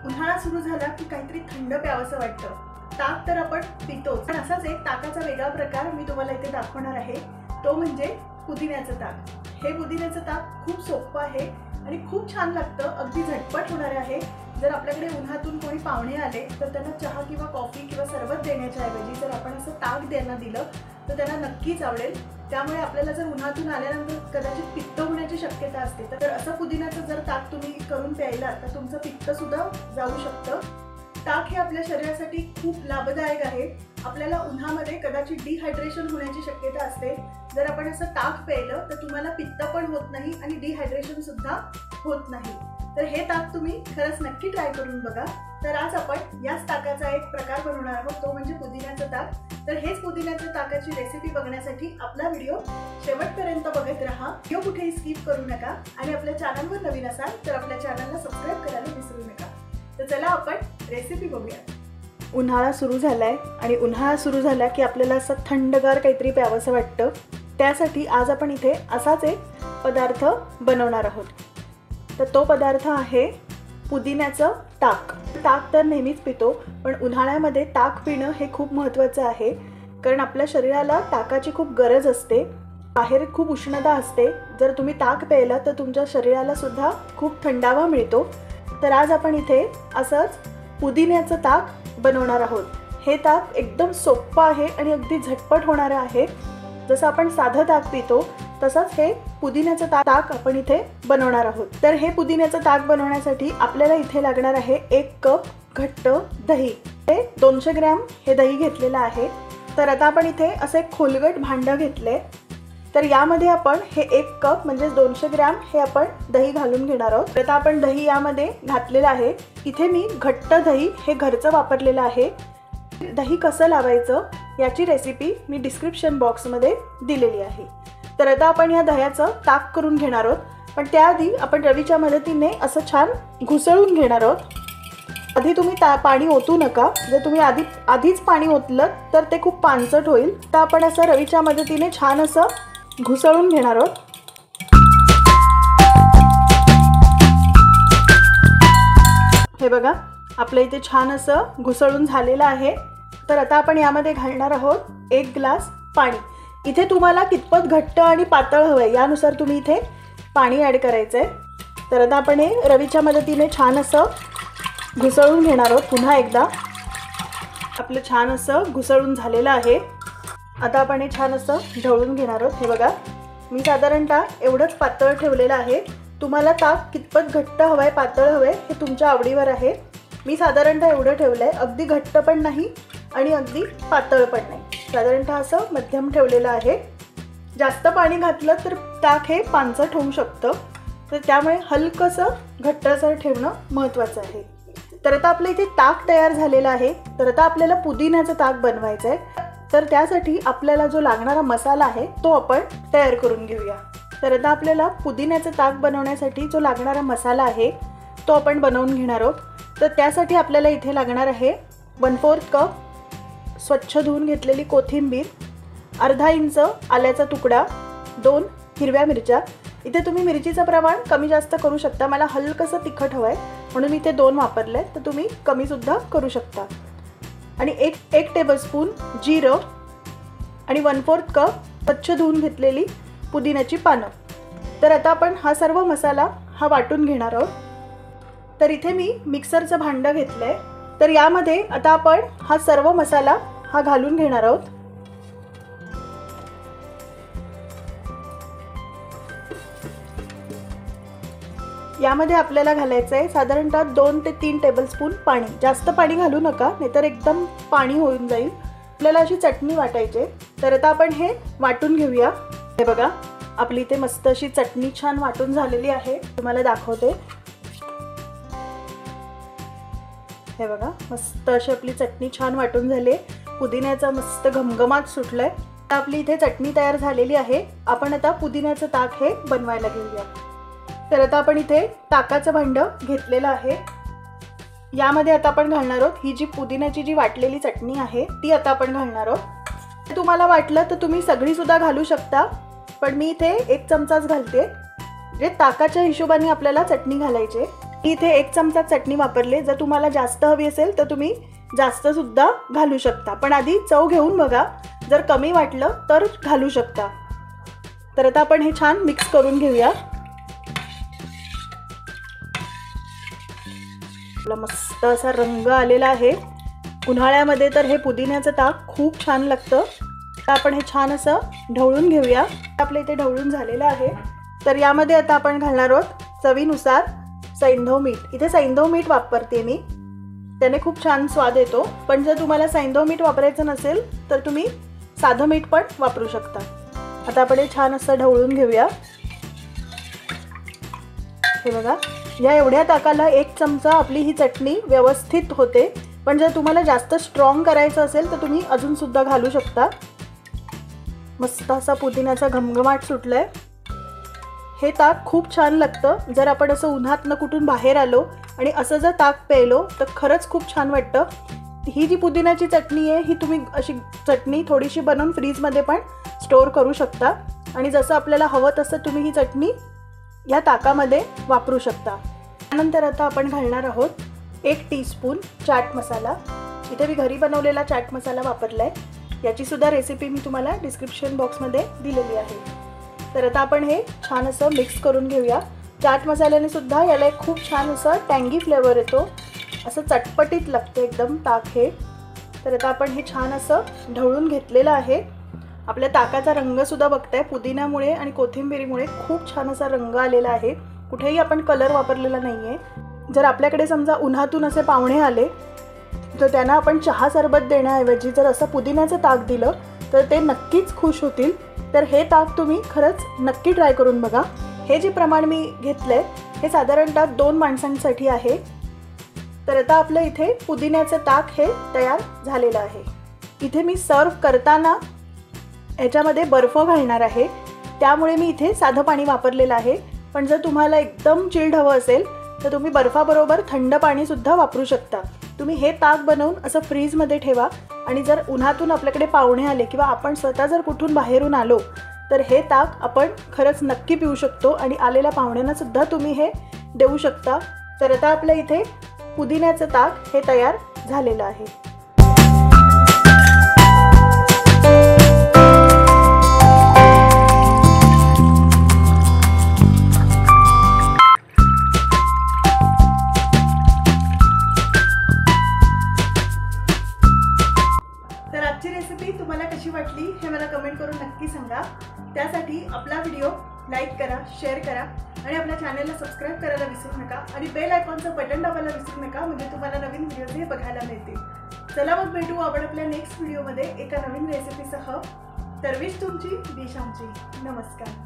उन्हाळा सुरू झाला की काहीतरी थंड प्यावंसं वाटतं। ताक तर आपण पितोच, पण असाच एक ताकाचा वेगळा प्रकार मी तुम्हाला इथे दाखवणार आहे, तो म्हणजे पुदिन्याचं ताक। हे पुदिन्याचं ताक खूप सोपं आहे आणि खूप छान लागतं, अगदी झटपट होणारे आहे। जर आपल्याकडे उन्हातून कोणी पाहुणे आले तर त्यांना चहा किंवा कॉफी किंवा सरबत देण्याच्या ऐवजी जर आपण असं ताक त्यांना दिलं तर त्यांना नक्कीच आवडेल। त्यामुळे आपल्याला जर उन्हातून आल्यानंतर कदाचित पित्त होण्याची शक्यता असते, तर असं पुदिन्याचं जर ताक तुम्ही करून प्यायला तर तुमचं पित्त सुद्धा जाऊ शकतं। ताक हे आपल्या शरीरासाठी खूप लाभदायक आहे। आपल्याला उन्हामध्ये कदाचित डिहायड्रेशन होण्याची शक्यता असते, जर आपण असं ताक प्यायलं तर तुम्हाला पित्त पण होत नाही आणि डिहायड्रेशन सुद्धा होत नाही। तर हे ताक तुम्ही खरंच नक्की ट्राय करून बघा। तर आज आपण याच ताकाचा एक प्रकार बनवणार आहोत, तो म्हणजे पुदिन्याचं ताक। तर हेच पुदिन्याच्या ताकाची रेसिपी बघण्यासाठी आपला व्हिडिओ शेवटपर्यंत बघत राहा, व्हिडिओ कुठेही स्किप करू नका आणि आपल्या चॅनलवर नवीन असाल तर आपल्या चॅनलला सबस्क्राइब करायला विसरू नका। तर चला आपण रेसिपी बघूया। उन्हाळा सुरू झालाय आणि उन्हाळा सुरू झाला की आपल्याला असं थंडगार काहीतरी प्यावंसं वाटतं। त्यासाठी आज आपण इथे असाच एक पदार्थ बनवणार आहोत। तर तो पदार्थ आहे पुदिन्याचं ताक। ताक तर नेहमीच पितो, पण उन्हाळ्यामध्ये ताक पिणं हे खूप महत्त्वाचं आहे, कारण आपल्या शरीराला ताकाची खूप गरज असते। बाहेर खूप उष्णता असते, जर तुम्ही ताक प्यायला तर तुमच्या शरीराला सुद्धा खूप थंडावा मिळतो। तर आज आपण इथे असंच पुदिन्याचं ताक बनवणार आहोत। हे ताक एकदम सोपं आहे आणि अगदी झटपट होणारं आहे। जसं आपण साधं ताक पितो तसंच हे पुदिन्याचं ताक आपण इथे बनवणार आहोत। तर हे पुदिन्याचं ताक बनवण्यासाठी आपल्याला इथे लागणार आहे 1 कप घट्ट दही। हे 200 ग्रॅम हे दही घेतलेलं आहे। तर आता आपण इथे असं एक खोलगट भांडं घेतलंय। तर यामध्ये आपण हे 1 कप म्हणजे 200 ग्रॅम हे आपण दही घालून घेणार आहोत। आता आपण दही यामध्ये घातलेलं आहे। इथे मी घट्ट दही हे घरचं वापरलेलं आहे। दही कसं लावायचं याची रेसिपी मी डिस्क्रिप्शन बॉक्समध्ये दिलेली आहे। तर आता आपण या दह्याचं ताक करून घेणार आहोत, पण त्याआधी आपण रवीच्या मदतीने असं छान घुसळून घेणार आहोत। आधी तुम्ही पाणी ओतू नका, जर तुम्ही आधीच पाणी ओतलं तर ते खूप पानसट होईल। तर आपण असं रवीच्या मदतीने छान असं घुसळून घेणार आहोत। हे बघा, आपलं इथे छान असं घुसळून झालेलं आहे। तर आता आपण यामध्ये घालणार आहोत 1 ग्लास पाणी। इथे तुम्हाला कितपत घट्ट आणि पातळ हवंय यानुसार तुम्ही इथे पाणी ॲड करायचंय। तर आता आपण हे रवीच्या मदतीने छान असं घुसळून घेणार आहोत। पुन्हा एकदा आपलं छान असं घुसळून झालेलं आहे। आता आपण हे छान असं ढवळून घेणार आहोत। हे बघा, मी साधारणतः एवढंच पातळ ठेवलेलं आहे। तुम्हाला ताक कितपत घट्ट हवंय पातळ हवंय हे तुमच्या आवडीवर आहे। मी साधारणतः एवढं ठेवलंय, अगदी घट्ट पण नाही आणि अगदी पातळ पण नाही, साधारणतः असं मध्यम ठेवलेलं आहे। जास्त पाणी घातलं तर ताक हे पानसट होऊ शकतं, तर त्यामुळे हलकंसं घट्टसर ठेवणं महत्त्वाचं आहे। तर आता आपलं इथे ताक तयार झालेलं आहे। तर आता आपल्याला पुदिन्याचं ताक बनवायचं आहे। तर त्यासाठी आपल्याला जो लागणारा मसाला आहे तो आपण तयार करून घेऊया। तर आता आपल्याला पुदिन्याचं ताक बनवण्यासाठी जो लागणारा मसाला आहे तो आपण बनवून घेणार आहोत। तर त्यासाठी आपल्याला इथे लागणार आहे 1/4 कप स्वच्छ धुवून घेतलेली कोथिंबीर, अर्धा इंच आल्याचा तुकडा, 2 हिरव्या मिरच्या। इथे तुम्ही मिरचीचं प्रमाण कमी जास्त करू शकता, मला हलकंसं तिखट हवं आहे म्हणून मी इथे 2 वापरले, तर तुम्ही कमीसुद्धा करू शकता। आणि एक टेबलस्पून जिरं आणि 1/4 कप स्वच्छ धुवून घेतलेली पुदिन्याची पानं। तर आता आपण हा सर्व मसाला वाटून घेणार आहोत। तर इथे मी मिक्सरचं भांडं घेतलं आहे। तर यामध्ये आता आपण हा सर्व मसाला घालून घेणार आहोत। यामध्ये आपल्याला घालायचं आहे साधारणतः 2 ते 3 टेबलस्पून पाणी। जास्त पाणी घालू नका, नाहीतर एकदम पाणी होऊन जाईल। आपल्याला अशी चटणी वाटायची। तर आता आपण हे वाटून घेऊया। हे बघा, आपली इथे मस्त अशी चटणी छान वाटून झालेली आहे, तुम्हाला दाखवते। हे बघा, मस्त अशी आपली चटणी छान वाटून झाली आहे। पुदिन्याचा मस्त घमघमाट सुटलाय। आता आपली इथे चटणी तयार झालेली आहे। आपण आता पुदिन्याचं ताक हे बनवायला घेऊया। तर आता आपण इथे ताकाचं भांडं घेतलेलं आहे। यामध्ये आता आपण घालणार आहोत ही जी पुदिन्याची जी वाटलेली चटणी आहे ती आता आपण घालणार आहोत। तुम्हाला वाटलं तर तुम्ही सगळी सुद्धा घालू शकता, पण मी इथे 1 चमचाच घालते। जे ताकाच्या हिशोबाने आपल्याला चटणी घालायची। इथे 1 चमचा चटणी वापरले, जर तुम्हाला जास्त हवी असेल तर तुम्ही जास्त सुद्धा घालू शकता, पण आधी चव घेऊन बघा, जर कमी वाटलं तर घालू शकता। तर आता आपण हे छान मिक्स करून घेऊया। आपला मस्त असा रंग आलेला आहे। उन्हाळ्यामध्ये तर हे पुदिन्याचं ताक खूप छान लागतं। तर आपण हे छान असं ढवळून घेऊया। आपले इथे ढवळून झालेलं आहे। तर यामध्ये आता आपण घालणार आहोत चवीनुसार सैंधव मीठ। इथे सैंधव मीठ वापरते मी, त्याने खूप छान स्वाद येतो, पण जर तुम्हाला सैंधव मीठ वापरायचं नसेल तर तुम्ही साधं मीठ पण वापरू शकता। आता आपण हे छान असं ढवळून घेऊया। हे बघा, या एवढ्या ताकाला 1 चमचा आपली ही चटणी व्यवस्थित होते, पण जर तुम्हाला जास्त स्ट्रॉंग करायचं असेल तर तुम्ही अजून सुद्धा घालू शकता। मस्त असा पुदिन्याचा घमघमाट सुटलाय। हे ताक खूप छान लागतं। जर आपण असं उन्हातनं कुठून बाहेर आलो आणि असं जर ताक प्यायलो तर खरंच खूप छान वाटतं। ही जी पुदिन्याची चटणी आहे, ही तुम्ही अशी चटणी थोडीशी बनवून फ्रीजमध्ये पण स्टोअर करू शकता, आणि जसं आपल्याला हवं तसं तुम्ही ही चटणी या ताकामध्ये वापरू शकता। त्यानंतर आता आपण घालणार आहोत 1 टीस्पून चाट मसाला। इथे मी घरी बनवलेला चाट मसाला वापरलाय, याची सुद्धा रेसिपी मी तुम्हाला डिस्क्रिप्शन बॉक्समध्ये दिलेली आहे। तर आता आपण हे छान असं मिक्स करून घेऊया। चाट मसाल्याने सुद्धा याला एक खूप छान असं टँगी फ्लेवर येतो, असं चटपटीत लागतं एकदम ताक हे। तर आता आपण हे छान असं ढवळून घेतलेलं आहे। आपल्या ताकाचा रंग सुद्धा बघताय, पुदिन्यामुळे आणि कोथिंबिरीमुळे खूप छान असा रंग आलेला आहे। कुठेही आपण कलर वापरलेला नाहीये। जर आपल्याकडे समजा उन्हातून असे पाहुणे आले तर त्यांना आपण चहा सरबत देण्याऐवजी जर असं पुदिन्याचं ताक दिलं तर ते नक्कीच खुश होतील। तर हे ताक तुम्ही खरंच नक्की ट्राय करून बघा। हे जे प्रमाण मी घेतलंय हे साधारणतः 2 माणसांसाठी आहे। तर आता आपलं इथे पुदिन्याचं ताक हे तयार झालेलं आहे। इथे मी सर्व करताना याच्यामध्ये बर्फ घालणार आहे, त्यामुळे मी इथे साधं पाणी वापरलेलं आहे। पण जर तुम्हाला एकदम चिल्ड हवं असेल तर तुम्ही बर्फाबरोबर थंड पाणी सुद्धा वापरू शकता। तुम्ही हे ताक बनवून असं फ्रीजमध्ये ठेवा, आणि जर उन्हातून आपल्याकडे पाहुणे आले किंवा आपण स्वतः जर कुठून बाहेरून आलो तर हे ताक आपण खरंच नक्की पिऊ शकतो, आणि आलेल्या पाहुण्यांना सुद्धा तुम्ही हे देऊ शकता। तर आता आपल्या इथे पुदिन्याचं ताक हे तयार झालेलं आहे। तर आजची रेसिपी तुम्हाला कशी वाटली हे मला कमेंट करून नक्की सांगा। त्यासाठी आपला व्हिडिओ लाईक करा, शेअर करा, आणि आपल्या चॅनलला सबस्क्राईब करायला विसरू नका, आणि बेल आयकॉनचं बटन दाबायला विसरू नका, म्हणजे तुम्हाला नवीन व्हिडिओज हे बघायला मिळतील। चला मग भेटू आपण आपल्या नेक्स्ट व्हिडिओमध्ये एका नवीन रेसिपीसह। तर विश तुमची, दिश आमची। नमस्कार।